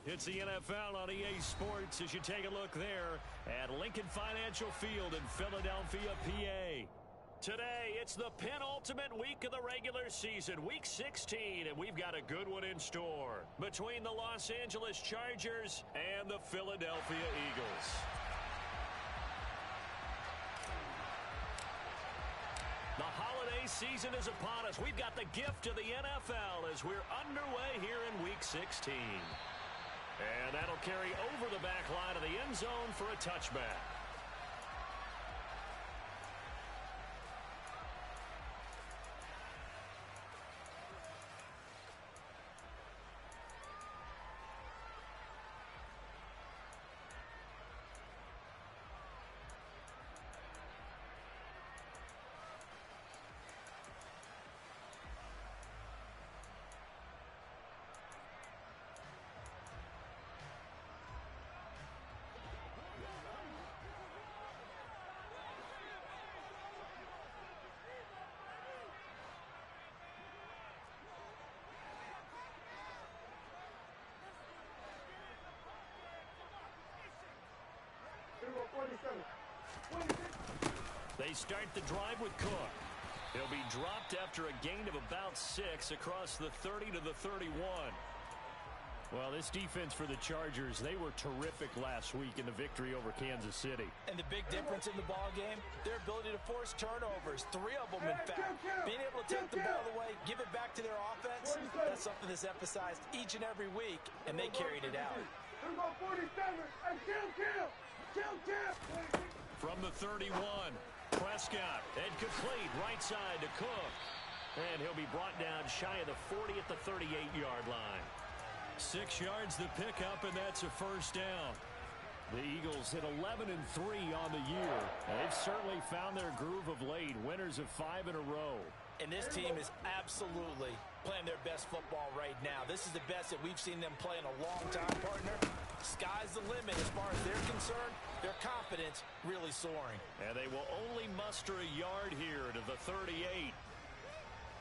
It's the NFL on EA Sports as you take a look there at Lincoln Financial Field in Philadelphia, PA. Today, it's the penultimate week of the regular season, Week 16, and we've got a good one in store between the Los Angeles Chargers and the Philadelphia Eagles. The holiday season is upon us. We've got the gift of the NFL as we're underway here in Week 16. And that'll carry over the back line of the end zone for a touchback. They start the drive with Cook. He'll be dropped after a gain of about 6 across the 30 to the 31. Well, this defense for the Chargers, they were terrific last week in the victory over Kansas City. And the big difference in the ball game, their ability to force turnovers, 3 of them in fact. Being able to take the ball away, give it back to their offense, that's something that's emphasized each and every week, and they carried it out. From the 31, Prescott, incomplete, right side to Cook. And he'll be brought down shy of the 40 at the 38-yard line. 6 yards the pickup, and that's a first down. The Eagles hit 11-3 on the year. They've certainly found their groove of late, winners of 5 in a row. And this team is absolutely playing their best football right now. This is the best that we've seen them play in a long time, partner. Sky's the limit as far as they're concerned. Their confidence really soaring. And they will only muster a yard here to the 38.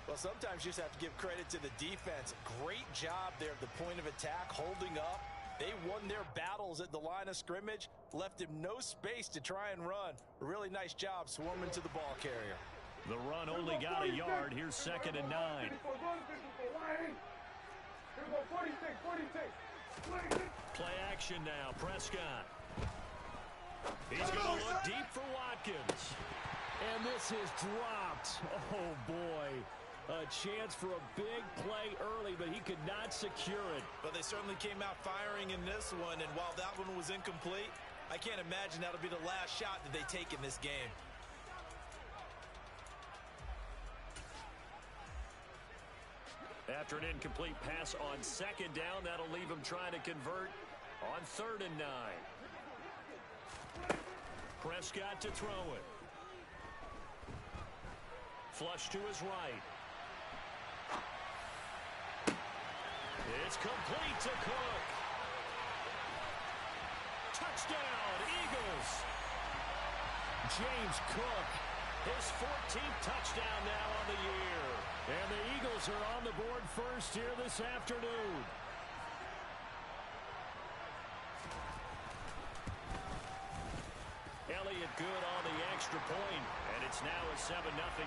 Well, sometimes you just have to give credit to the defense. Great job there at the point of attack, holding up. They won their battles at the line of scrimmage, left him no space to try and run. A really nice job swarming to the ball carrier. The run only got a yard. Here's 2nd and 9. Play action now. Prescott. He's going to look deep for Watkins. And this is dropped. Oh, boy. A chance for a big play early, but he could not secure it. But they certainly came out firing in this one, and while that one was incomplete, I can't imagine that'll be the last shot that they take in this game. After an incomplete pass on 2nd down, that'll leave him trying to convert on 3rd and 9. Prescott to throw it. Flush to his right. It's complete to Cook. Touchdown, Eagles. James Cook, his 14th touchdown now on the year. And the Eagles are on the board first here this afternoon. Elliott good on the extra point, and it's now a 7-0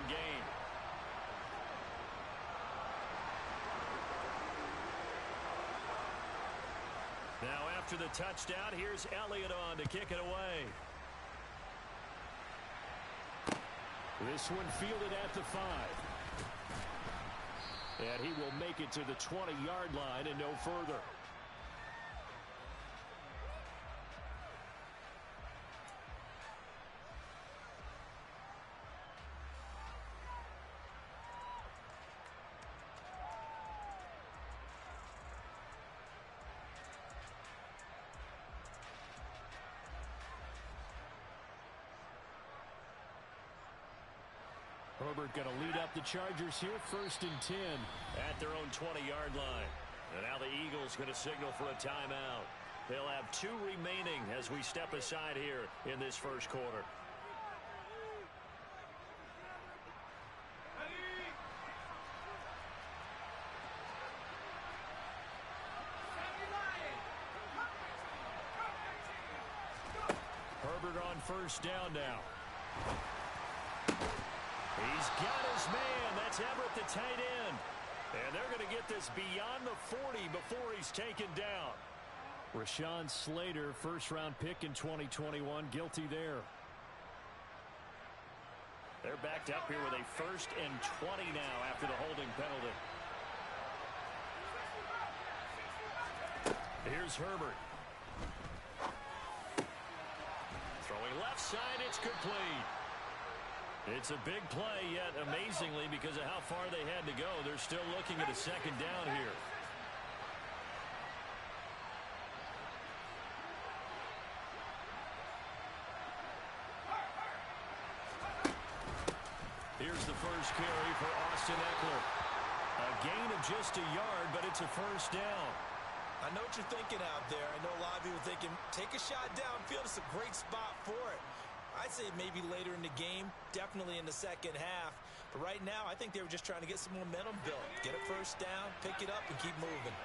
game. Now after the touchdown, here's Elliott on to kick it away. This one fielded at the 5. And he will make it to the 20-yard line and no further. Herbert going to lead up the Chargers here, 1st and 10 at their own 20-yard line. And now the Eagles going to signal for a timeout. They'll have 2 remaining as we step aside here in this first quarter. Herbert on first down now. He's got his man. That's Everett, the tight end. And they're going to get this beyond the 40 before he's taken down. Rashawn Slater, first-round pick in 2021, guilty there. They're backed up here with a 1st and 20 now after the holding penalty. Here's Herbert. Throwing left side, it's complete. It's a big play, yet amazingly, because of how far they had to go, they're still looking at a second down here. Here's the first carry for Austin Eckler. A gain of just a yard, but it's a first down. I know what you're thinking out there. I know a lot of people thinking, take a shot downfield. It's a great spot for it. I'd say maybe later in the game, definitely in the second half. But right now, I think they were just trying to get some momentum built. Get a first down, pick it up, and keep moving.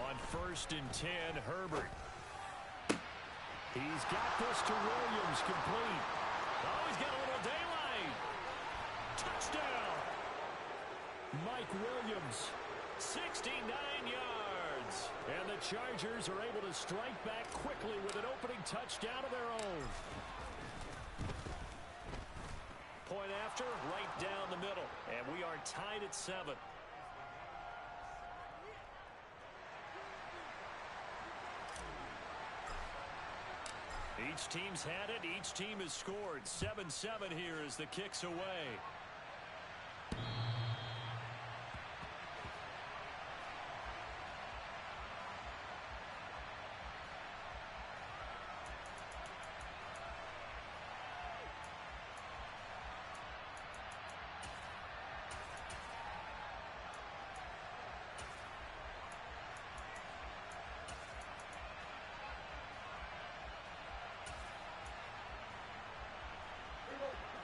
On 1st and 10, Herbert. He's got this to Williams, complete. Oh, he's got a little daylight. Touchdown. Mike Williams, 69 yards. And the Chargers are able to strike back quickly with an opening touchdown of their own. Point after, right down the middle. And we are tied at 7. Each team's had it. Each team has scored. 7-7 here as the kick's away.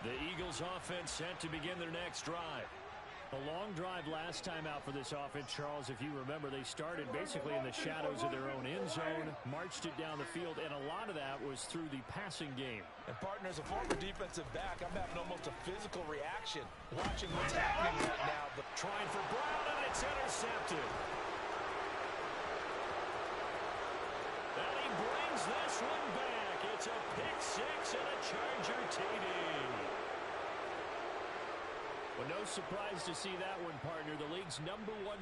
The Eagles offense set to begin their next drive. A long drive last time out for this offense, Charles. If you remember, they started basically in the shadows of their own end zone, marched it down the field, and a lot of that was through the passing game. And partners, a former defensive back, I'm having almost a physical reaction watching what's happening right now. But trying for Brown, and it's intercepted. And he brings this one back. It's a pick six and a Charger TD. Well, no surprise to see that one, partner. The league's #1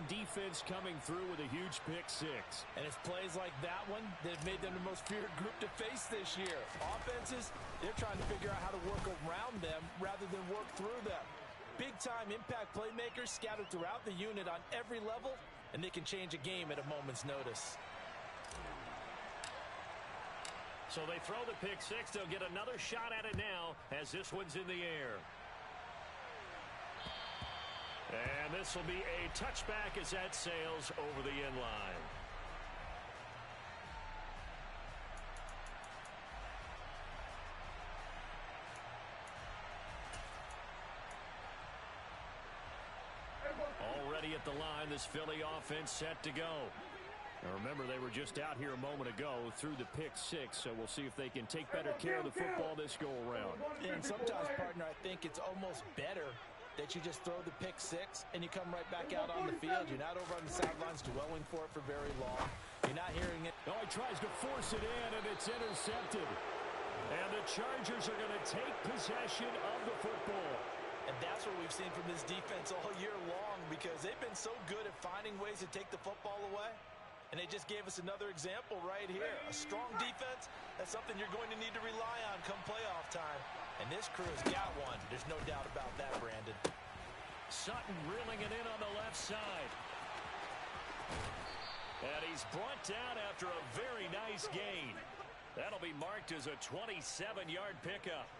defense coming through with a huge pick six. And it's plays like that one that have made them the most feared group to face this year. Offenses, they're trying to figure out how to work around them rather than work through them. Big-time impact playmakers scattered throughout the unit on every level, and they can change a game at a moment's notice. So they throw the pick six. They'll get another shot at it now as this one's in the air. And this will be a touchback as that sails over the end line. Already at the line, this Philly offense set to go. Now remember, they were just out here a moment ago through the pick six, so we'll see if they can take better care of the football this go-around. And sometimes, partner, I think it's almost better that you just throw the pick six and you come right back out on the field. You're not over on the sidelines dwelling for it for very long. You're not hearing it. Oh, he tries to force it in, and it's intercepted. And the Chargers are going to take possession of the football. And that's what we've seen from this defense all year long, because they've been so good at finding ways to take the football away. And they just gave us another example right here. A strong defense, that's something you're going to need to rely on come playoff time. And this crew has got one. There's no doubt about that, Brandon. Sutton reeling it in on the left side. And he's brought down after a very nice gain. That'll be marked as a 27-yard pickup.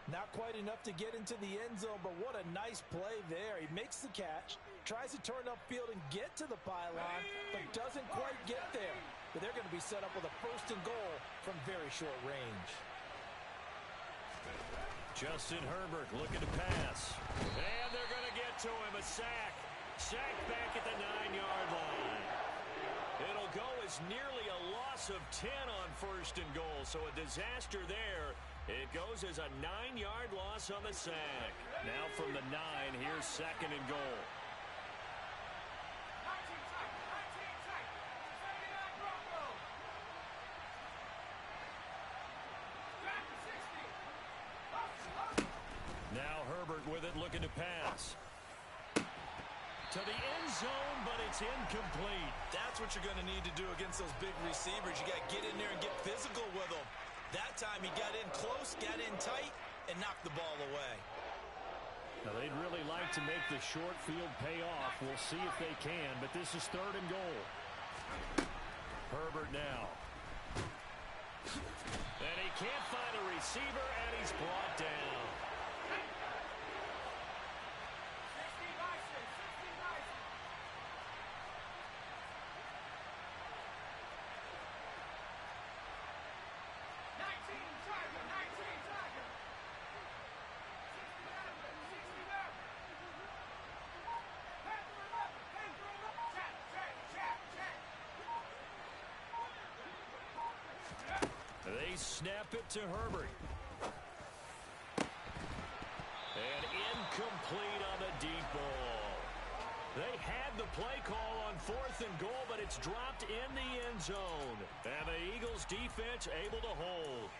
Not quite enough to get into the end zone, but what a nice play there. He makes the catch, tries to turn upfield and get to the pylon, but doesn't quite get there. But they're going to be set up with a 1st and goal from very short range. Justin Herbert looking to pass. And they're going to get to him. A sack. Sack back at the 9-yard line. was nearly a loss of 10 on 1st and goal, so a disaster there. It goes as a 9-yard loss on the sack. Now from the 9, here's 2nd and goal. Now Herbert with it, looking to pass. To the end zone, but it's incomplete. That's what you're going to need to do against those big receivers. You got to get in there and get physical with them. That time he got in close, got in tight, and knocked the ball away. Now they'd really like to make the short field pay off. We'll see if they can, but this is 3rd and goal. Herbert now. And he can't find a receiver, and he's brought down. They snap it to Herbert. And incomplete on the deep ball. They had the play call on 4th and goal, but it's dropped in the end zone. And the Eagles defense able to hold.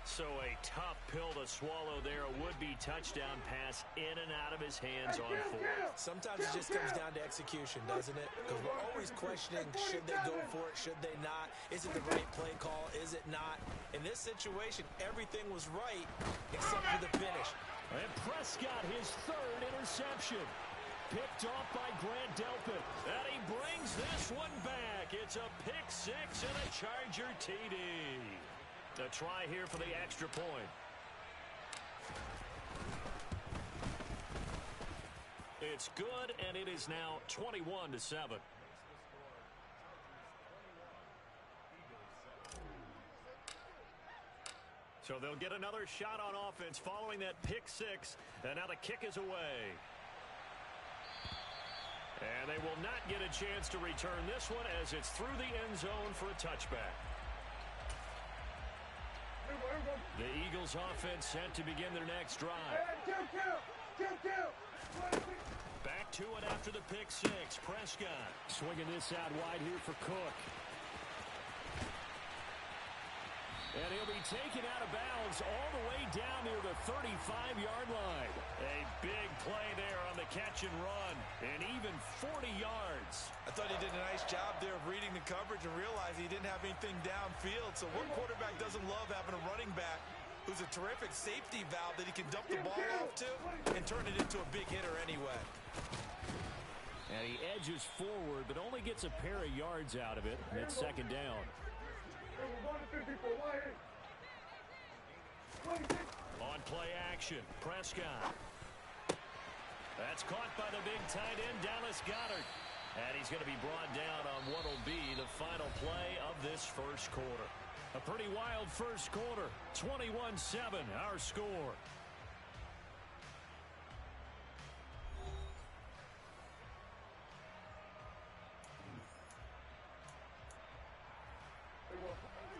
So a tough pill to swallow there. A would-be touchdown pass in and out of his hands on 4th. Sometimes it just comes down to execution, doesn't it? Because we're always questioning, should they go for it, should they not? Is it the right play call, is it not? In this situation, everything was right except for the finish. And Prescott, his 3rd interception. Picked off by Grant Delpit. And he brings this one back. It's a pick 6 and a Charger TD. A try here for the extra point. It's good, and it is now 21-7. So they'll get another shot on offense following that pick 6, and now the kick is away. And they will not get a chance to return this one as it's through the end zone for a touchback. The Eagles offense set to begin their next drive. Back to it after the pick 6. Prescott swinging this out wide here for Cook. And he'll be taken out of bounds all the way down near the 35-yard line. A big play there on the catch and run, and even 40 yards. I thought he did a nice job there of reading the coverage and realized he didn't have anything downfield. So what quarterback doesn't love having a running back who's a terrific safety valve that he can dump the ball off to and turn it into a big hitter anyway. And he edges forward, but only gets a pair of yards out of it. And it's 2nd down. On play action, Prescott. That's caught by the big tight end, Dallas Goedert. And he's going to be brought down on what will be the final play of this first quarter. A pretty wild first quarter. 21-7, our score.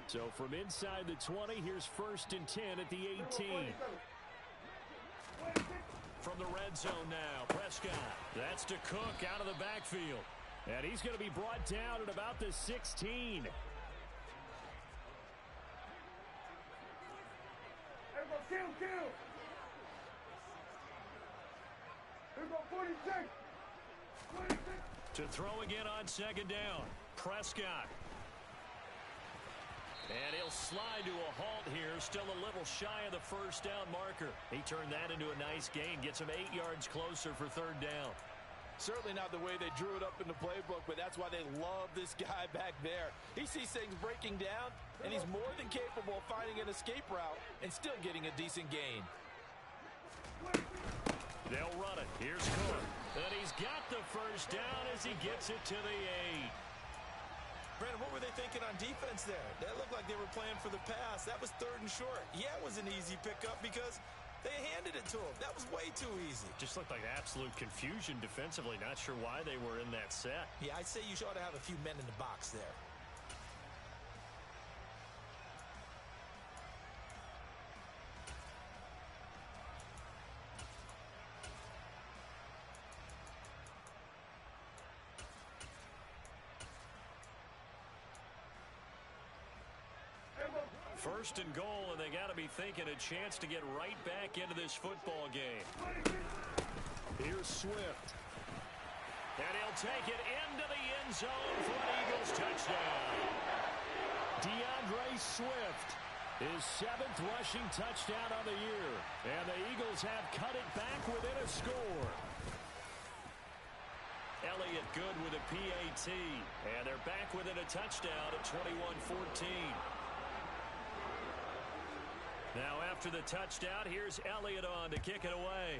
So from inside the 20, here's 1st and 10 at the 18. From the red zone now, Prescott. That's to Cook out of the backfield. And he's going to be brought down at about the 16. To throw again on 2nd down, Prescott. And he'll slide to a halt here, still a little shy of the 1st down marker. He turned that into a nice gain, gets him 8 yards closer for 3rd down. Certainly not the way they drew it up in the playbook, but that's why they love this guy back there. He sees things breaking down, and he's more than capable of finding an escape route and still getting a decent gain. They'll run it. Here's Cook. And he's got the 1st down as he gets it to the 8. Brandon, what were they thinking on defense there? That looked like they were playing for the pass. That was 3rd and short. Yeah, it was an easy pickup because they handed it to him. That was way too easy. Just looked like absolute confusion defensively. Not sure why they were in that set. Yeah, I'd say you ought to have a few men in the box there. First and goal, and they got to be thinking a chance to get right back into this football game. Here's Swift. And he'll take it into the end zone for an Eagles touchdown. DeAndre Swift, his 7th rushing touchdown on the year. And the Eagles have cut it back within a score. Elliott good with a PAT. And they're back within a touchdown at 21-14. Now after the touchdown, here's Elliott on to kick it away.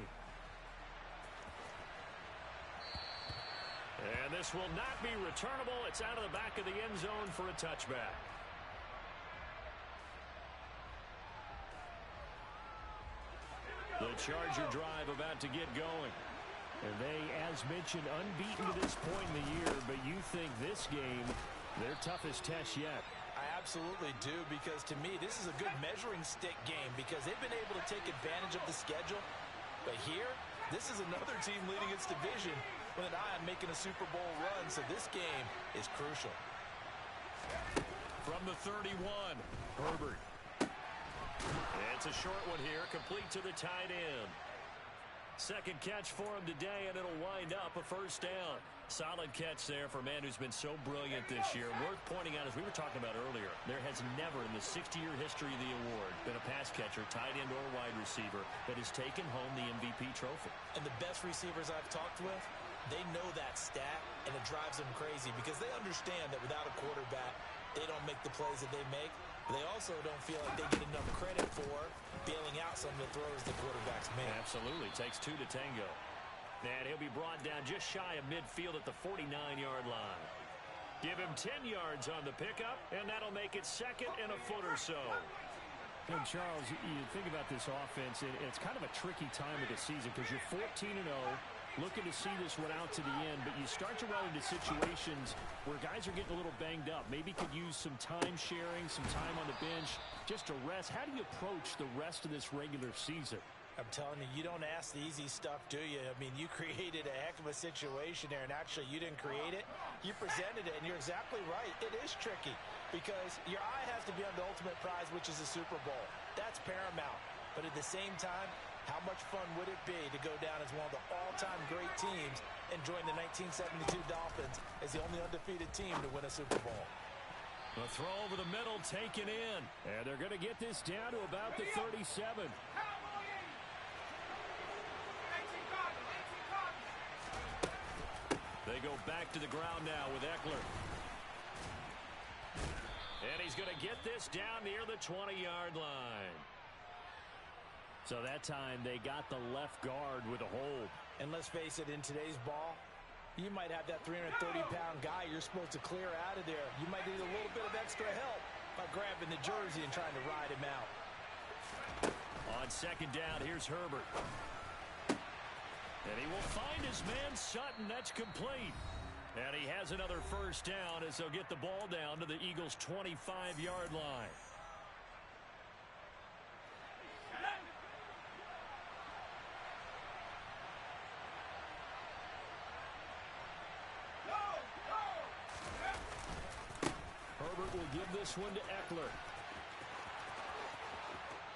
And this will not be returnable. It's out of the back of the end zone for a touchback. The Charger drive about to get going. And they, as mentioned, unbeaten to this point in the year, but you think this game, their toughest test yet. I absolutely do, because to me, this is a good measuring stick game because they've been able to take advantage of the schedule. But here, this is another team leading its division with an eye on making a Super Bowl run, so this game is crucial. From the 31, Herbert. It's a short one here, complete to the tight end. Second catch for him today, and it'll wind up a first down. Solid catch there for a man who's been so brilliant this year. Worth pointing out, as we were talking about earlier, there has never in the 60-year history of the award been a pass catcher, tight end or wide receiver that has taken home the MVP trophy. And the best receivers I've talked with, they know that stat, and it drives them crazy because they understand that without a quarterback, they don't make the plays that they make. They also don't feel like they get enough credit for bailing out some of the throws the quarterbacks make. Absolutely. Takes two to tango. And he'll be brought down just shy of midfield at the 49-yard line. Give him 10 yards on the pickup, and that'll make it second and a foot or so. And Charles, you think about this offense, it's kind of a tricky time of the season because you're 14-0. Looking to see this one out to the end, but you start to run into situations where guys are getting a little banged up. Maybe could use some time sharing, some time on the bench, just to rest. How do you approach the rest of this regular season? I'm telling you, you don't ask the easy stuff, do you? I mean, you created a heck of a situation there, and actually you didn't create it. You presented it, and you're exactly right. It is tricky because your eye has to be on the ultimate prize, which is the Super Bowl. That's paramount. But at the same time, how much fun would it be to go down as one of the all-time great teams and join the 1972 Dolphins as the only undefeated team to win a Super Bowl? A throw over the middle taken in. And they're going to get this down to about the 37. They go back to the ground now with Eckler. And he's going to get this down near the 20-yard line. So that time they got the left guard with a hold. And let's face it, in today's ball, you might have that 330-pound guy you're supposed to clear out of there. You might need a little bit of extra help by grabbing the jersey and trying to ride him out. On second down, here's Herbert. And he will find his man Sutton. That's complete. And he has another first down as they'll get the ball down to the Eagles' 25-yard line. Herbert will give this one to Eckler.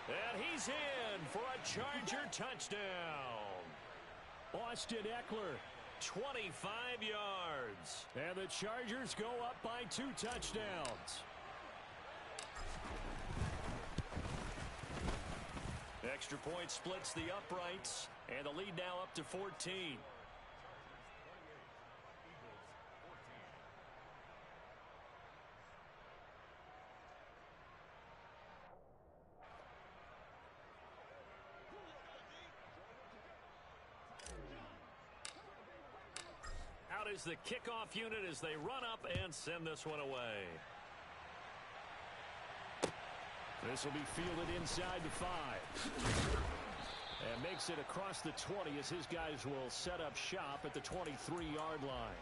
And he's in for a Charger touchdown. Austin Eckler, 25 yards. And the Chargers go up by 2 touchdowns. Extra point splits the uprights, and the lead now up to 14. Out is the kickoff unit as they run up and send this one away. This will be fielded inside the 5. And makes it across the 20 as his guys will set up shop at the 23-yard line.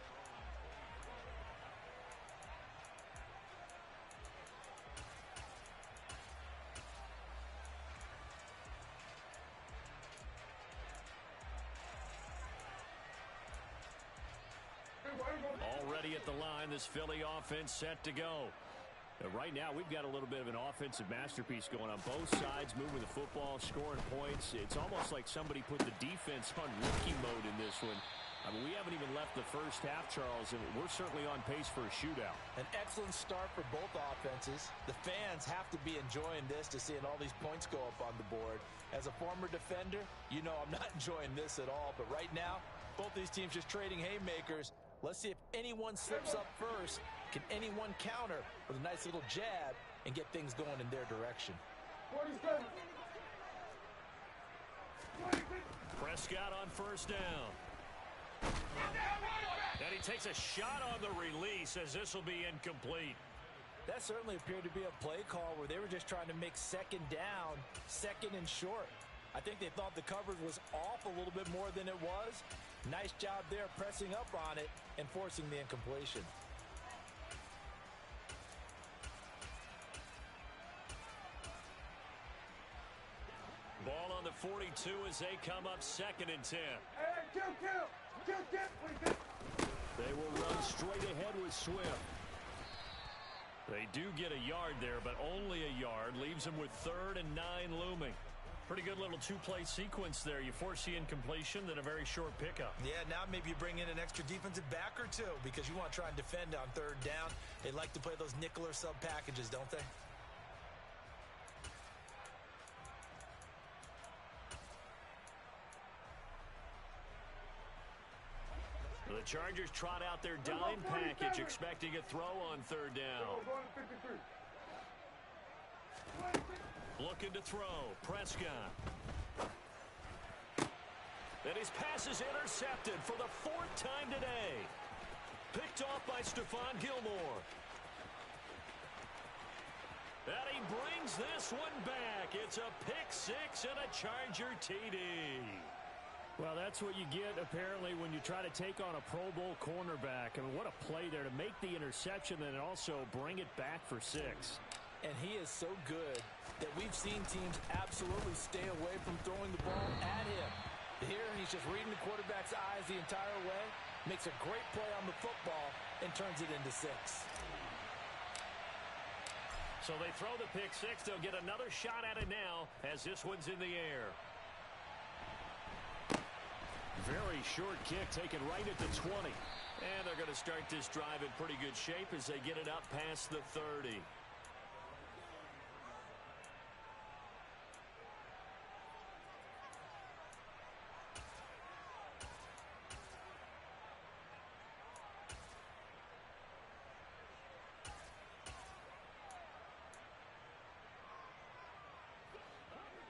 Already at the line, this Philly offense set to go. Right now, we've got a little bit of an offensive masterpiece going on both sides, moving the football, scoring points. It's almost like somebody put the defense on rookie mode in this one. I mean, we haven't even left the first half, Charles, and we're certainly on pace for a shootout. An excellent start for both offenses. The fans have to be enjoying this to seeing all these points go up on the board. As a former defender, you know I'm not enjoying this at all. But right now, both these teams just trading haymakers. Let's see if anyone slips up first. Can anyone counter with a nice little jab and get things going in their direction? Prescott on first down. And he takes a shot on the release as this will be incomplete. That certainly appeared to be a play call where they were just trying to make second down, second and short. I think they thought the coverage was off a little bit more than it was. Nice job there pressing up on it and forcing the incompletion. Ball on the 42 as they come up 2nd and 10. They will run straight ahead with Swift. They do get a yard there, but only a yard. Leaves them with 3rd and 9 looming. Pretty good little two-play sequence there. You force the incompletion, then a very short pickup. Yeah, now maybe you bring in an extra defensive back or two because you want to try and defend on 3rd down. They like to play those nickel or sub packages, don't they? The Chargers trot out their dime package, expecting a throw on 3rd down. Looking to throw. Prescott. And his pass is intercepted for the 4th time today. Picked off by Stephon Gilmore. And he brings this one back. It's a pick-6 and a Charger TD. Well, that's what you get, apparently, when you try to take on a Pro Bowl cornerback. I mean, what a play there to make the interception and also bring it back for 6. And he is so good that we've seen teams absolutely stay away from throwing the ball at him. Here, he's just reading the quarterback's eyes the entire way, makes a great play on the football, and turns it into 6. So they throw the pick-6. They'll get another shot at it now as this one's in the air. Very short kick taken right at the 20. And they're going to start this drive in pretty good shape as they get it up past the 30.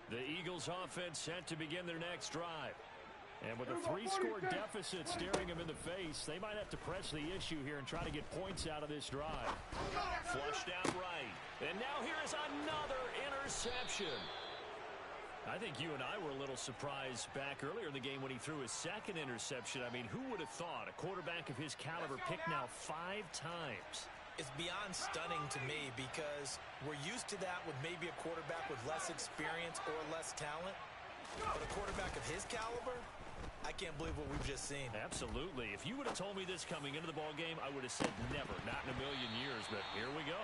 The Eagles offense set to begin their next drive. And with a 3-score deficit staring them in the face, they might have to press the issue here and try to get points out of this drive. Flushed out right. And now here is another interception. I think you and I were a little surprised back earlier in the game when he threw his 2nd interception. I mean, who would have thought a quarterback of his caliber picked now 5 times? It's beyond stunning to me because we're used to that with maybe a quarterback with less experience or less talent. But a quarterback of his caliber, I can't believe what we've just seen. Absolutely. If you would have told me this coming into the ballgame, I would have said never, not in a million years. But here we go.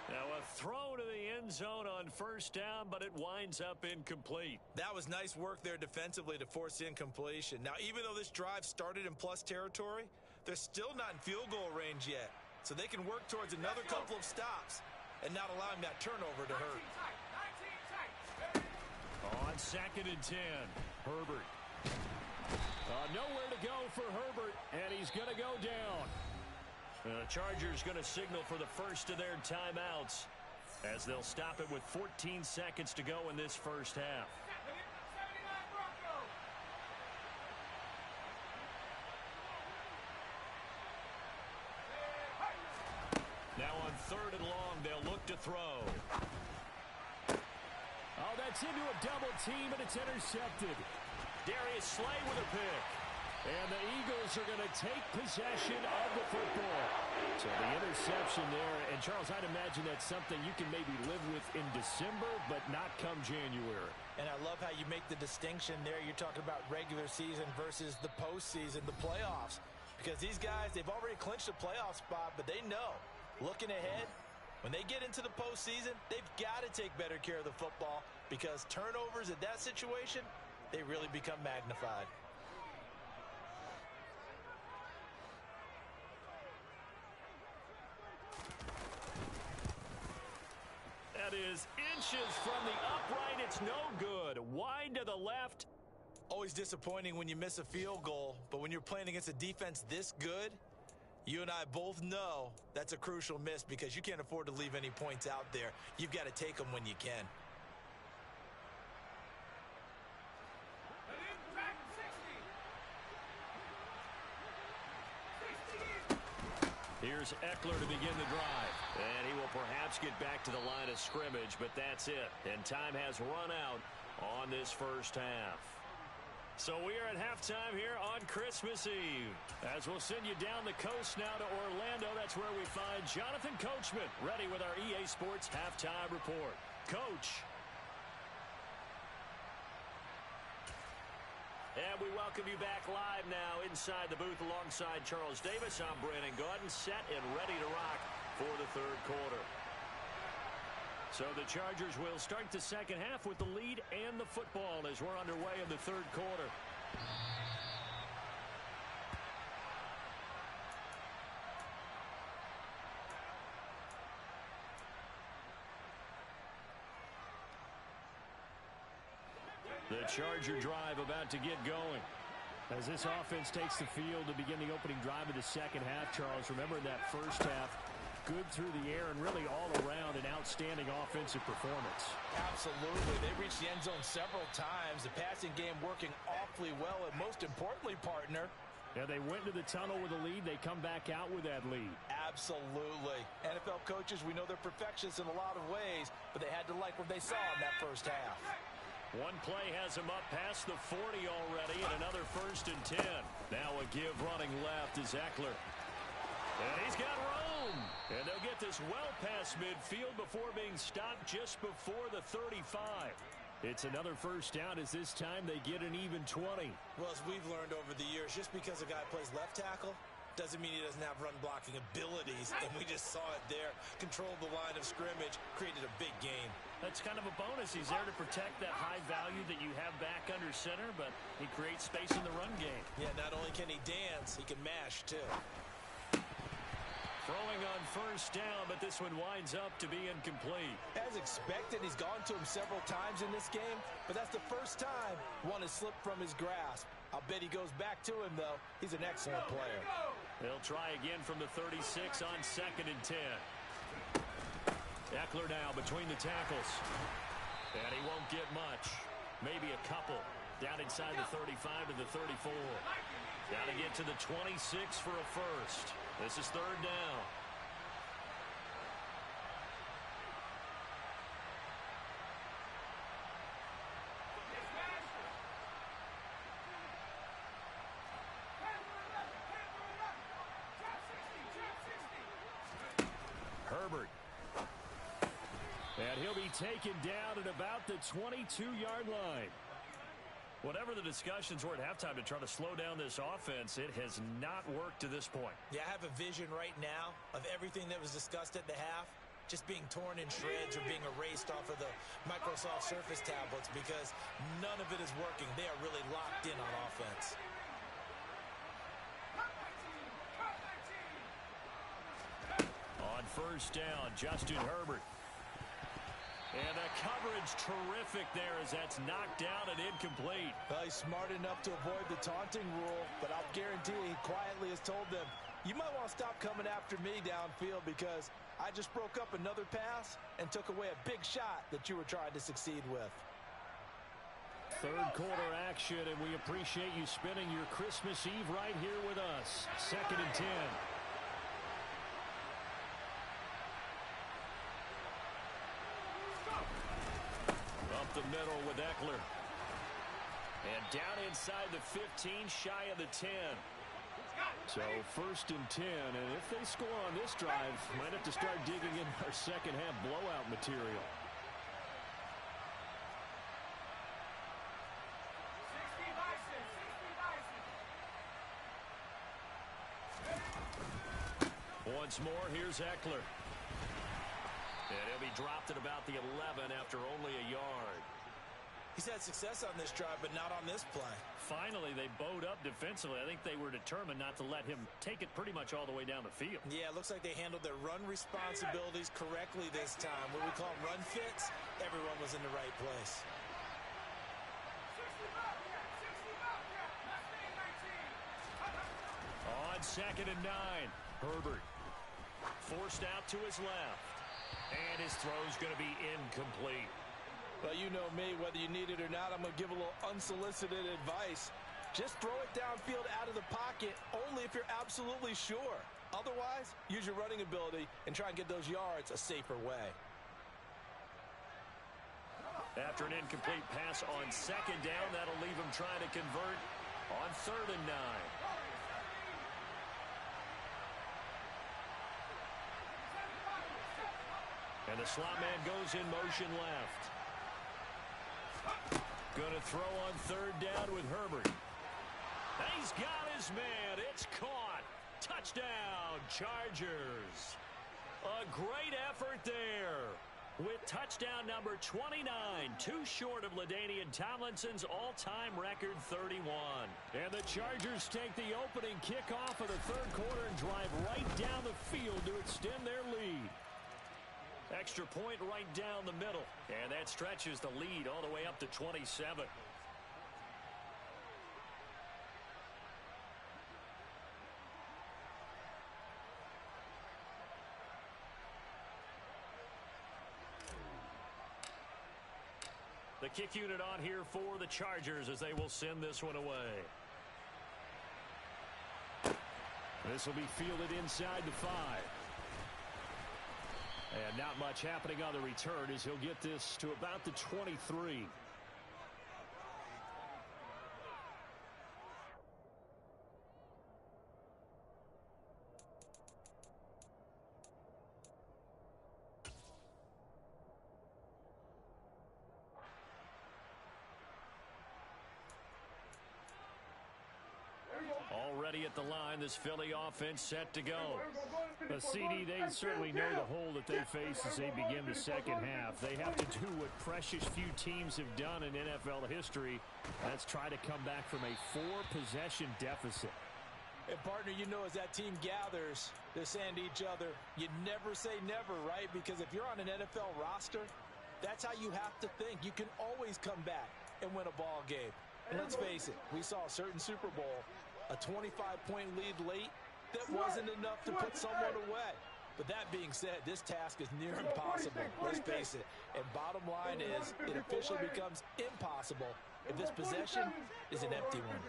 Now a throw to the end zone on 1st down, but it winds up incomplete. That was nice work there defensively to force the incompletion. Now, even though this drive started in plus territory, they're still not in field goal range yet. So they can work towards another couple of stops and not allowing that turnover to hurt. On 2nd and 10, Herbert. Nowhere to go for Herbert, and he's going to go down. The Chargers going to signal for the first of their timeouts as they'll stop it with 14 seconds to go in this first half. Now on 3rd and long, they'll look to throw. Oh, that's into a double team, and it's intercepted. Darius Slay with a pick. And the Eagles are going to take possession of the football. So the interception there. And, Charles, I'd imagine that's something you can maybe live with in December, but not come January. And I love how you make the distinction there. You're talking about regular season versus the postseason, the playoffs. Because these guys, they've already clinched a playoff spot, but they know, looking ahead, When they get into the postseason, they've got to take better care of the football because turnovers in that situation, they really become magnified. That is inches from the upright. It's no good. Wide to the left. Always disappointing when you miss a field goal, but when you're playing against a defense this good, you and I both know that's a crucial miss because you can't afford to leave any points out there. You've got to take them when you can. Here's Eckler to begin the drive. And he will perhaps get back to the line of scrimmage, but that's it. And time has run out on this first half. So we are at halftime here on Christmas Eve. As we'll send you down the coast now to Orlando, that's where we find Jonathan Coachman ready with our EA Sports Halftime Report. Coach. And we welcome you back live now inside the booth alongside Charles Davis. I'm Brandon Gaudin, set and ready to rock for the third quarter. So the Chargers will start the second half with the lead and the football as we're underway in the third quarter. The Charger drive about to get going. As this offense takes the field to begin the opening drive of the second half, Charles, remember that first half, good through the air and really all around an outstanding offensive performance. Absolutely. They reached the end zone several times. The passing game working awfully well, and most importantly, partner, yeah, they went to the tunnel with a lead. They come back out with that lead. Absolutely. NFL coaches, we know they're perfectionists in a lot of ways, but they had to like what they saw in that first half. One play has him up past the 40 already, and another 1st and 10. Now a give running left is Eckler. And he's got room. And they'll get this well past midfield before being stopped just before the 35. It's another first down as this time they get an even 20. Well, as we've learned over the years, just because a guy plays left tackle doesn't mean he doesn't have run blocking abilities, and we just saw it there. Controlled the line of scrimmage, created a big gain. That's kind of a bonus. He's there to protect that high value that you have back under center, but he creates space in the run game. Yeah, not only can he dance, he can mash too. Throwing on first down, but this one winds up to be incomplete. As expected, he's gone to him several times in this game, but that's the first time one has slipped from his grasp. I'll bet he goes back to him, though. He's an excellent player. They'll try again from the 36 on 2nd and 10. Eckler now between the tackles. And he won't get much. Maybe a couple. Down inside the 35 to the 34. Got to get to the 26 for a first. This is 3rd down. Herbert. And he'll be taken down at about the 22-yard line. Whatever the discussions were at halftime to try to slow down this offense, it has not worked to this point. Yeah, I have a vision right now of everything that was discussed at the half just being torn in shreds or being erased off of the Microsoft Surface tablets because none of it is working. They are really locked in on offense. On first down, Justin Herbert. And the coverage terrific there as that's knocked down and incomplete. Well, he's smart enough to avoid the taunting rule, but I'll guarantee he quietly has told them, you might want to stop coming after me downfield because I just broke up another pass and took away a big shot that you were trying to succeed with. Third quarter action, and we appreciate you spending your Christmas Eve right here with us. 2nd and 10. Up the middle with Eckler. And down inside the 15, shy of the 10. So 1st and 10, and if they score on this drive, might have to start digging in our second half blowout material. Once more, here's Eckler. And he'll be dropped at about the 11 after only a yard. He's had success on this drive, but not on this play. Finally, they bowed up defensively. I think they were determined not to let him take it pretty much all the way down the field. Yeah, it looks like they handled their run responsibilities correctly this time. What we call run fits, everyone was in the right place. On 2nd and 9, Herbert forced out to his left. And his throw's going to be incomplete. Well, you know me, whether you need it or not, I'm going to give a little unsolicited advice. Just throw it downfield out of the pocket only if you're absolutely sure. Otherwise, use your running ability and try and get those yards a safer way. After an incomplete pass on 2nd down, that'll leave him trying to convert on 3rd and 9. And the slot man goes in motion left. Going to throw on 3rd down with Herbert. He's got his man. It's caught. Touchdown, Chargers. A great effort there. With touchdown number 29, too short of LaDainian Tomlinson's all-time record 31. And the Chargers take the opening kickoff of the 3rd quarter and drive right down the field to extend their lead. Extra point right down the middle. And that stretches the lead all the way up to 27. The kick unit on here for the Chargers as they will send this one away. This will be fielded inside the 5. And not much happening on the return as he'll get this to about the 23. Already at the line, this Philly offense set to go. CD, they certainly know the hole that they face as they begin the 2nd half. They have to do what precious few teams have done in NFL history. That's try to come back from a 4-possession deficit. And partner, you know, as that team gathers, they're saying to each other, you never say never, right? Because if you're on an NFL roster, that's how you have to think. You can always come back and win a ball game. And let's face it, we saw a certain Super Bowl, a 25-point lead late, that wasn't enough to put someone away. But that being said, this task is near impossible. Let's face it. And bottom line is, it officially becomes impossible if this possession is an empty one.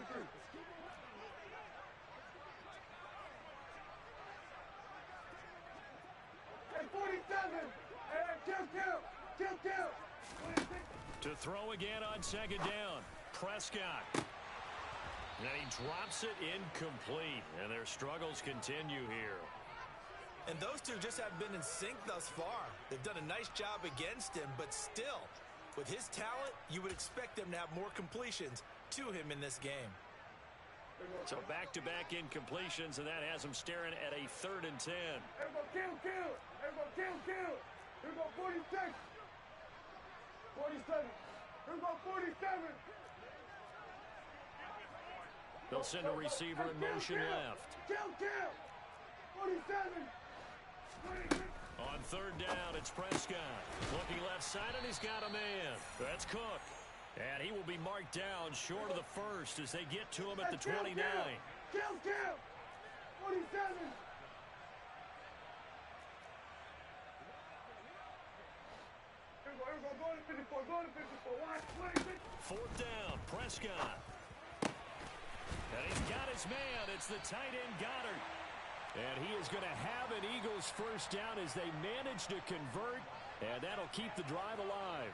To throw again on 2nd down, Prescott. And he drops it incomplete, and their struggles continue here. And those two just haven't been in sync thus far. They've done a nice job against him, but still, with his talent, you would expect them to have more completions to him in this game. So back-to-back incompletions, and that has him staring at a 3rd and 10. Here go kill. Here go 46. 47. Here go 47. They'll send a receiver in motion left. Kill. 47. On 3rd down, it's Prescott. Looking left side, and he's got a man. That's Cook. And he will be marked down short of the 1st as they get to him at the 29. Kill. 47. Here go to 54. Watch. 4th down, Prescott. And he's got his man. It's the tight end, Goddard. And he is going to have an Eagles 1st down as they manage to convert, and that'll keep the drive alive.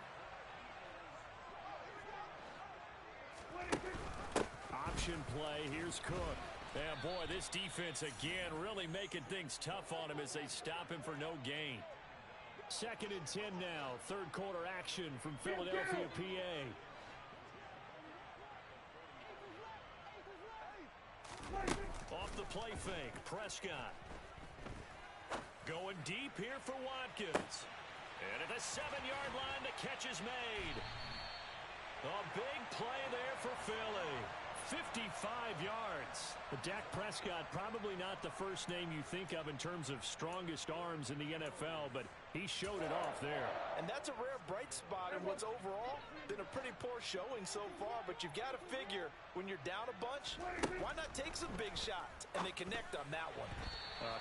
Option play. Here's Cook. And boy, this defense again really making things tough on him as they stop him for no gain. 2nd and 10 now. 3rd quarter action from Philadelphia, PA. Off the play fake, Prescott. Going deep here for Watkins. the 7-yard line. The catch is made. A big play there for Philly. 55 yards. But Dak Prescott, probably not the first name you think of in terms of strongest arms in the NFL, but he showed it off there. And that's a rare bright spot in what's overall been a pretty poor showing so far, but you've got to figure when you're down a bunch, why not take some big shots? And they connect on that one.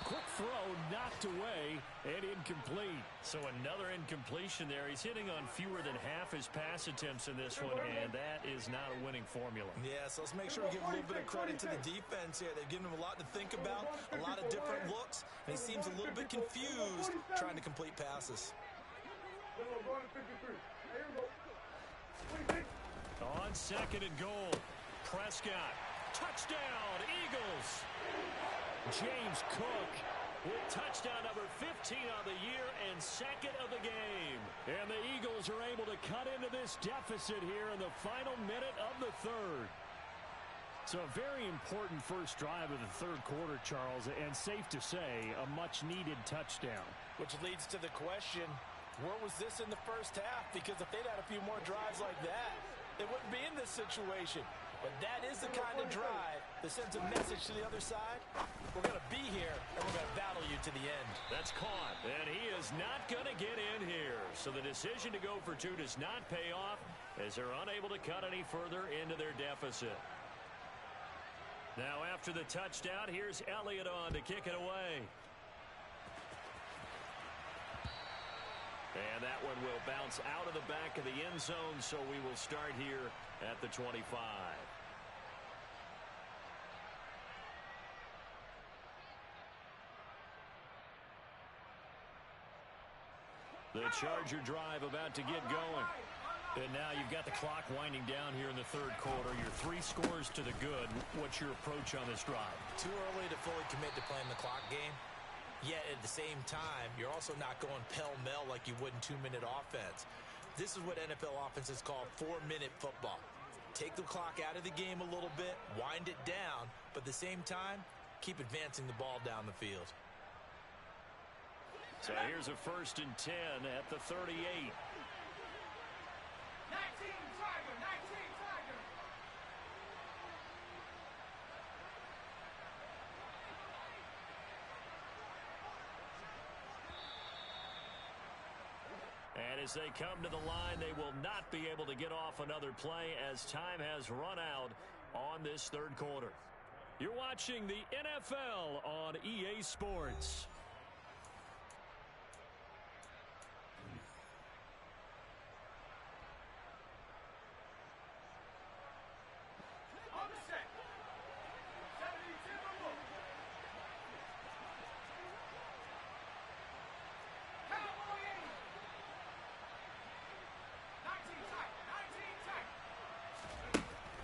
Quick throw, knocked away, and incomplete. So another incompletion there. He's hitting on fewer than half his pass attempts in this one, and that is not a winning formula. Yeah, so let's make sure we give a little bit of credit to the defense here. They've given him a lot to think about, a lot of different looks, and he seems a little bit confused trying to complete passes. On 2nd and goal, Prescott. Touchdown, Eagles. James Cook with touchdown number 15 on the year and 2nd of the game. And the Eagles are able to cut into this deficit here in the final minute of the 3rd. So a very important first drive of the 3rd quarter, Charles, and safe to say, a much-needed touchdown. Which leads to the question, where was this in the first half? Because if they'd had a few more drives like that, they wouldn't be in this situation. But that is the kind of drive that sends a message to the other side. We're going to be here, and we're going to battle you to the end. That's caught, and he is not going to get in here. So the decision to go for 2 does not pay off as they're unable to cut any further into their deficit. Now after the touchdown, here's Elliott on to kick it away. And that one will bounce out of the back of the end zone, so we will start here at the 25. The Charger drive about to get going. And now you've got the clock winding down here in the 3rd quarter. Your 3 scores to the good. What's your approach on this drive? Too early to fully commit to playing the clock game. Yet at the same time, you're also not going pell-mell like you would in 2-minute offense. This is what NFL offenses call 4-minute football. Take the clock out of the game a little bit, wind it down, but at the same time, keep advancing the ball down the field. So here's a 1st and 10 at the 38. 19 Tiger, 19 Tiger. And as they come to the line, they will not be able to get off another play as time has run out on this 3rd quarter. You're watching the NFL on EA Sports.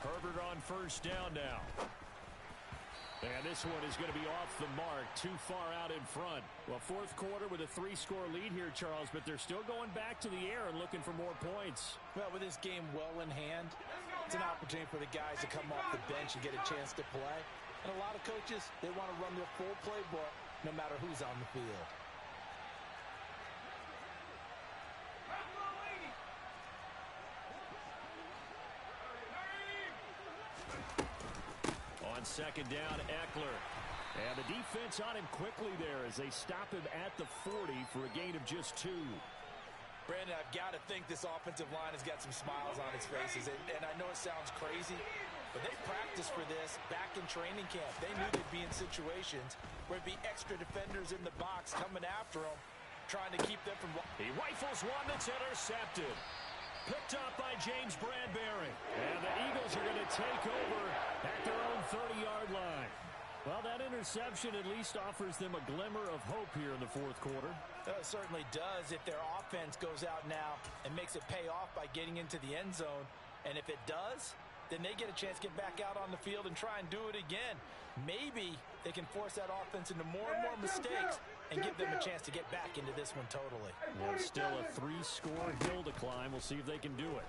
Herbert on 1st down now. And this one is going to be off the mark, too far out in front. Well, 4th quarter with a 3-score lead here, Charles, but they're still going back to the air and looking for more points. Well, with this game well in hand, it's an opportunity for the guys to come off the bench and get a chance to play. And a lot of coaches, they want to run their full playbook no matter who's on the field. On 2nd down, Eckler. And the defense on him quickly there as they stop him at the 40 for a gain of just 2. Brandon, I've got to think this offensive line has got some smiles on its faces. And I know it sounds crazy, but they practiced for this back in training camp. They knew they'd be in situations where it'd be extra defenders in the box coming after them, trying to keep them from... He rifles one that's intercepted. Picked up by James Bradbury. And the Eagles are going to take over at their own 30-yard line. Well, that interception at least offers them a glimmer of hope here in the 4th quarter. It certainly does if their offense goes out now and makes it pay off by getting into the end zone. And if it does, then they get a chance to get back out on the field and try and do it again. Maybe they can force that offense into more and more mistakes and give them a chance to get back into this one totally. Well, still a 3-score hill to climb. We'll see if they can do it.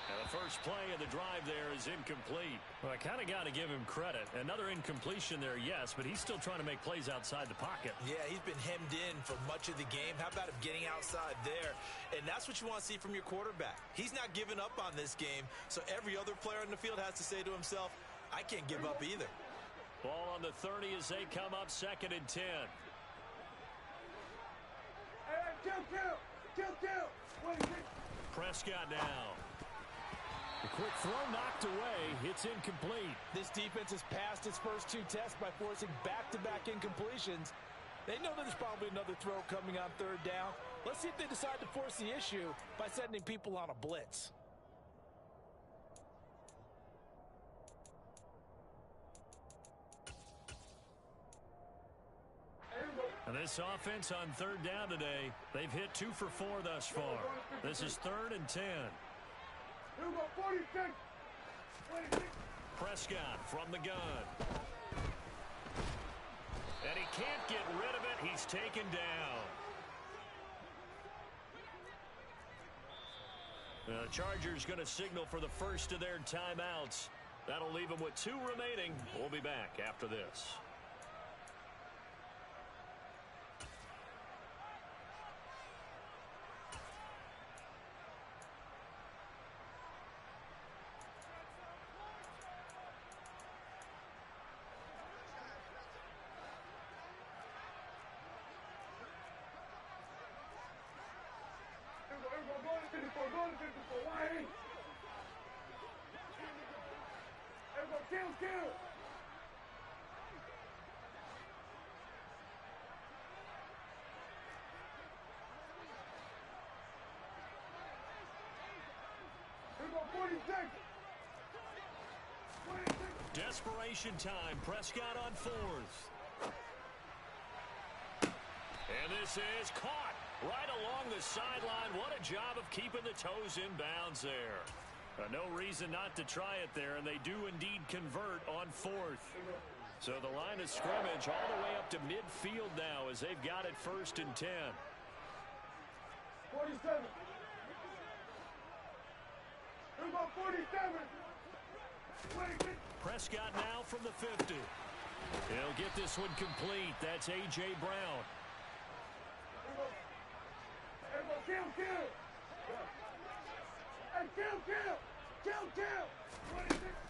Now the first play of the drive there is incomplete. Well, I kind of got to give him credit. Another incompletion there, yes, but he's still trying to make plays outside the pocket. Yeah, he's been hemmed in for much of the game. How about him getting outside there? And that's what you want to see from your quarterback. He's not giving up on this game, so every other player on the field has to say to himself, I can't give up either. Ball on the 30 as they come up 2nd and 10. Prescott now. The quick throw knocked away. It's incomplete. This defense has passed its first 2 tests by forcing back-to-back incompletions. They know that there's probably another throw coming on 3rd down. Let's see if they decide to force the issue by sending people on a blitz. And this offense on 3rd down today, they've hit 2 for 4 thus far. This is 3rd and 10. Prescott from the gun. And he can't get rid of it. He's taken down. The Chargers going to signal for the first of their timeouts. That'll leave them with 2 remaining. We'll be back after this. Desperation time. Prescott on 4th. And this is caught right along the sideline. What a job of keeping the toes in bounds there. No reason not to try it there, and they do indeed convert on 4th. So the line of scrimmage all the way up to midfield now as they've got it 1st and 10. 47. Here's about 47. Prescott now from the 50. He'll get this one complete. That's A.J. Brown.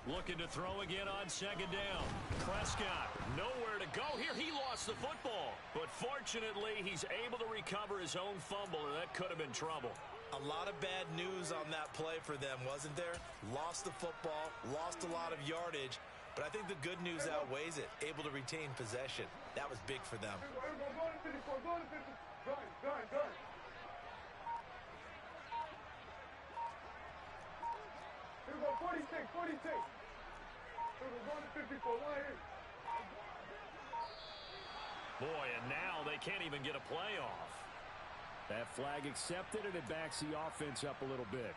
Looking to throw again on 2nd down. Prescott nowhere to go here. He lost the football, but fortunately he's able to recover his own fumble, and that could have been trouble. A lot of bad news on that play for them, wasn't there? Lost the football, lost a lot of yardage, but I think the good news outweighs it. Able to retain possession. That was big for them. Here we go, 46, 46. Here we go, 54, right here. Boy, and now they can't even get a play off. That flag accepted, and it backs the offense up a little bit.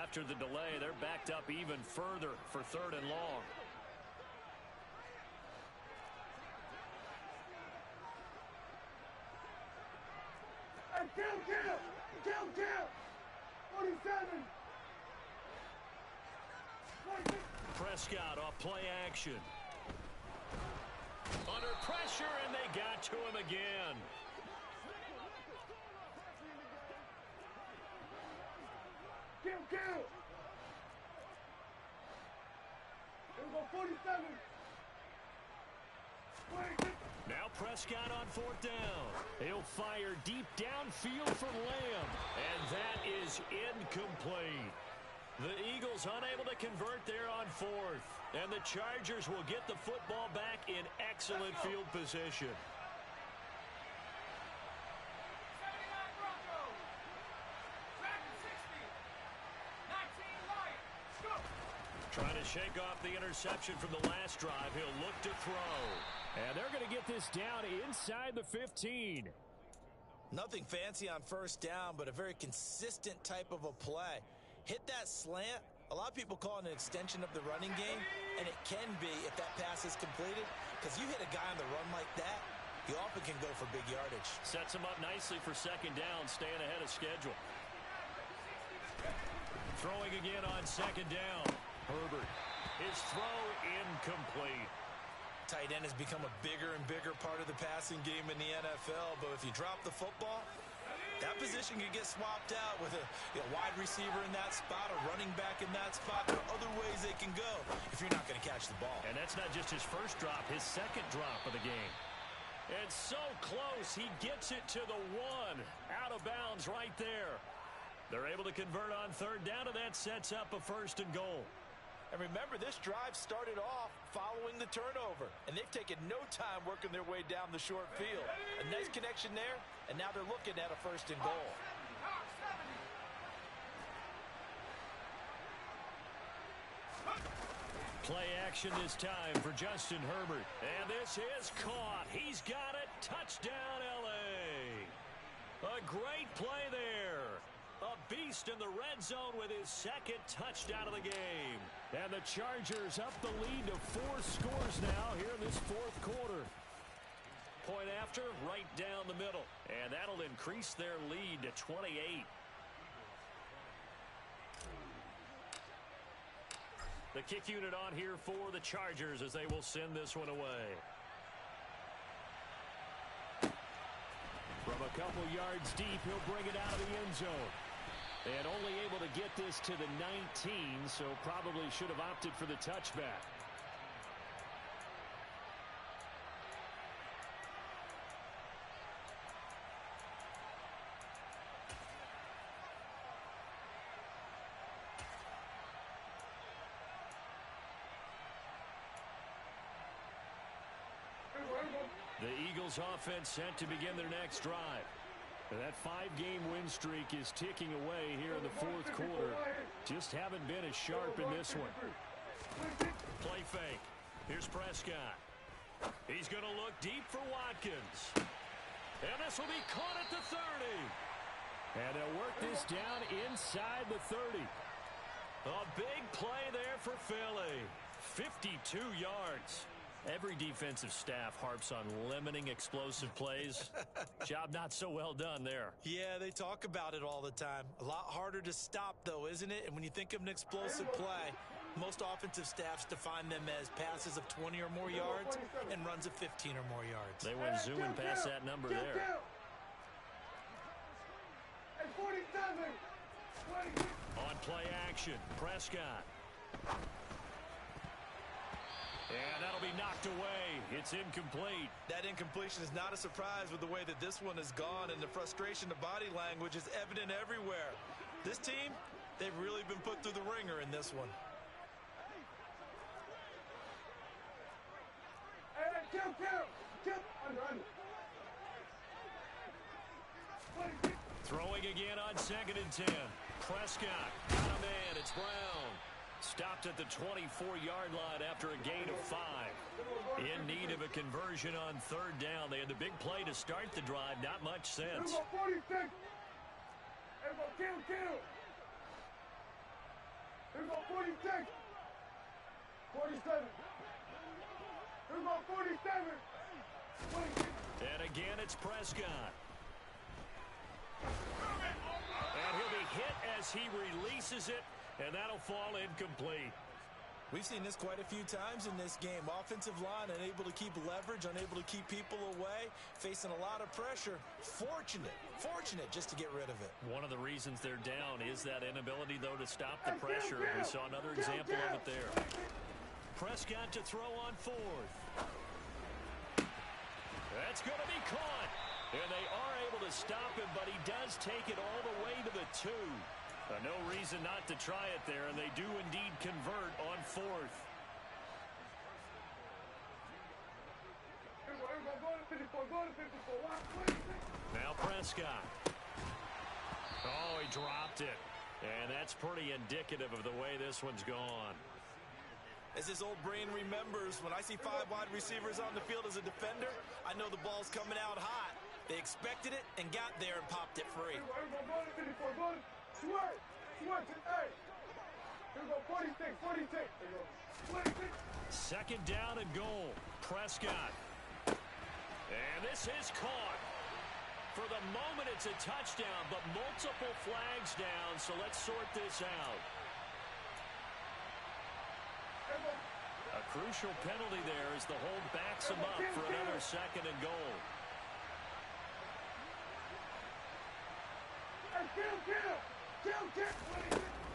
After the delay, they're backed up even further for 3rd and long. Kill! 47! Prescott off play action. Under pressure, and they got to him again. Kill! Here we go, 47! Now Prescott on 4th down. He'll fire deep downfield for Lamb, and that is incomplete. The Eagles unable to convert there on 4th, and the Chargers will get the football back in excellent field position. Trying to shake off the interception from the last drive. He'll look to throw. And they're going to get this down inside the 15. Nothing fancy on 1st down, but a very consistent type of a play. Hit that slant, A lot of people call it an extension of the running game, and it can be if that pass is completed, because you hit a guy on the run like that, he often can go for big yardage. Sets him up nicely for second down, staying ahead of schedule. Throwing again on second down. Herbert. His throw incomplete. Tight end has become a bigger and bigger part of the passing game in the NFL, but if you drop the football, that position can get swapped out with a wide receiver in that spot, a running back in that spot. There are other ways they can go if you're not going to catch the ball. And that's not just his first drop, his second drop of the game. And so close, he gets it to the one. Out of bounds right there. They're able to convert on third down, and that sets up a 1st and goal. And remember, this drive started off following the turnover, and they've taken no time working their way down the short field. A nice connection there, and now they're looking at a 1st and goal. Play action this time for Justin Herbert. And this is caught. He's got it. Touchdown, L.A. A great play there. A beast in the red zone with his second touchdown of the game. And the Chargers up the lead to 4 scores now here in this 4th quarter. Point after, right down the middle. And that'll increase their lead to 28. The kick unit on here for the Chargers as they will send this one away. From a couple yards deep, he'll bring it out of the end zone. And only able to get this to the 19, so probably should have opted for the touchback. The Eagles offense set to begin their next drive. That 5-game win streak is ticking away here in the 4th quarter. Just haven't been as sharp in this one. Play fake. Here's Prescott. He's going to look deep for Watkins. And this will be caught at the 30. And they'll work this down inside the 30. A big play there for Philly. 52 yards. Every defensive staff harps on limiting explosive plays. Job not so well done there. Yeah, they talk about it all the time. A lot harder to stop, though, isn't it? And when you think of an explosive play, most offensive staffs define them as passes of 20 or more yards and runs of 15 or more yards. They went zooming past that number there. On play action, Prescott. And that'll be knocked away. It's incomplete. That incompletion is not a surprise with the way that this one has gone, and the frustration of body language is evident everywhere. This team, they've really been put through the ringer in this one. Throwing again on 2nd and 10. Prescott got a man. It's Brown. Stopped at the 24-yard line after a gain of 5. In need of a conversion on third down. They had the big play to start the drive. Not much sense. 46. Here's my 46. 47. Here's my 47. 26. And again, it's Prescott. And he'll be hit as he releases it. And that'll fall incomplete. We've seen this quite a few times in this game. Offensive line unable to keep leverage, unable to keep people away, facing a lot of pressure. Fortunate just to get rid of it. One of the reasons they're down is that inability, though, to stop the pressure. We saw another example of it there. Prescott to throw on 4th. That's going to be caught. And they are able to stop him, but he does take it all the way to the 2. No reason not to try it there, and they do indeed convert on 4th. Now Prescott. Oh, he dropped it. And that's pretty indicative of the way this one's gone. As his old brain remembers, when I see 5 wide receivers on the field as a defender, I know the ball's coming out hot. They expected it and got there and popped it free. Here we go, 46, 46. There you go. 46. Second down and goal. Prescott. And this is caught. For the moment, it's a touchdown, but multiple flags down, so let's sort this out. A crucial penalty there as the hold backs him up for another second and goal.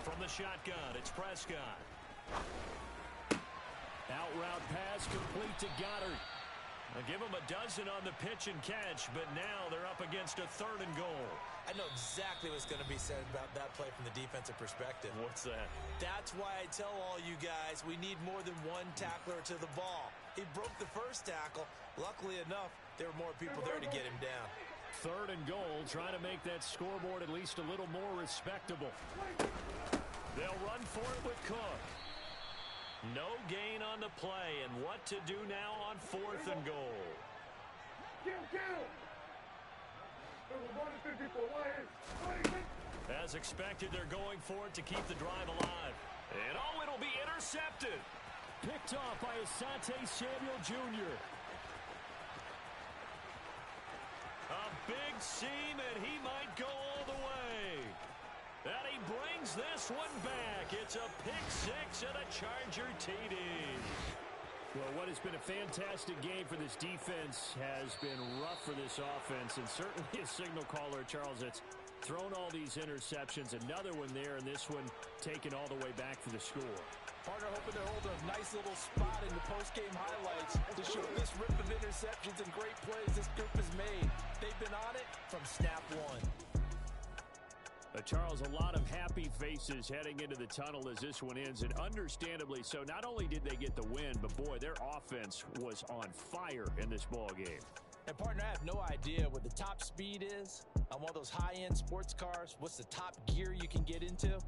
From the shotgun, it's Prescott. Out route pass complete to Goddard. They'll give him a dozen on the pitch and catch, but now they're up against a third and goal. I know exactly what's going to be said about that play from the defensive perspective. What's that? That's why I tell all you guys we need more than one tackler to the ball. He broke the first tackle. Luckily enough, there were more people there to get him down. Third and goal, trying to make that scoreboard at least a little more respectable. They'll run for it with Cook. No gain on the play, and what to do now on fourth and goal. As expected, they're going for it to keep the drive alive. And it'll be intercepted. Picked off by Asante Samuel Jr. A big seam, and he might go all the way. And he brings this one back. It's a pick six and a Charger TD. Well, what has been a fantastic game for this defense has been rough for this offense, and certainly a signal caller, Charles, that's thrown all these interceptions. Another one there, and this one taken all the way back for the score. Partner hoping to hold a nice little spot in the post-game highlights to show this rip of interceptions and great plays this group has made. They've been on it from snap one. Charles, a lot of happy faces heading into the tunnel as this one ends, and understandably so. Not only did they get the win, but boy, their offense was on fire in this ball game. And partner, I have no idea what the top speed is on one of those high-end sports cars. What's the top gear you can get into?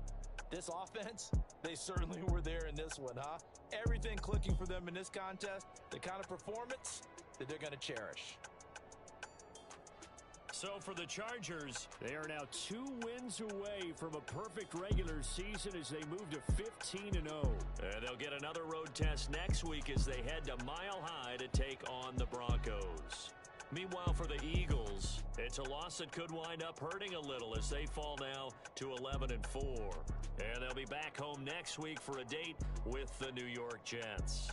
This offense, they certainly were there in this one, huh? Everything clicking for them in this contest, the kind of performance that they're going to cherish. So for the Chargers, they are now 2 wins away from a perfect regular season as they move to 15-0. And they'll get another road test next week as they head to Mile High to take on the Broncos. Meanwhile, for the Eagles, it's a loss that could wind up hurting a little as they fall now to 11-4. And they'll be back home next week for a date with the New York Jets.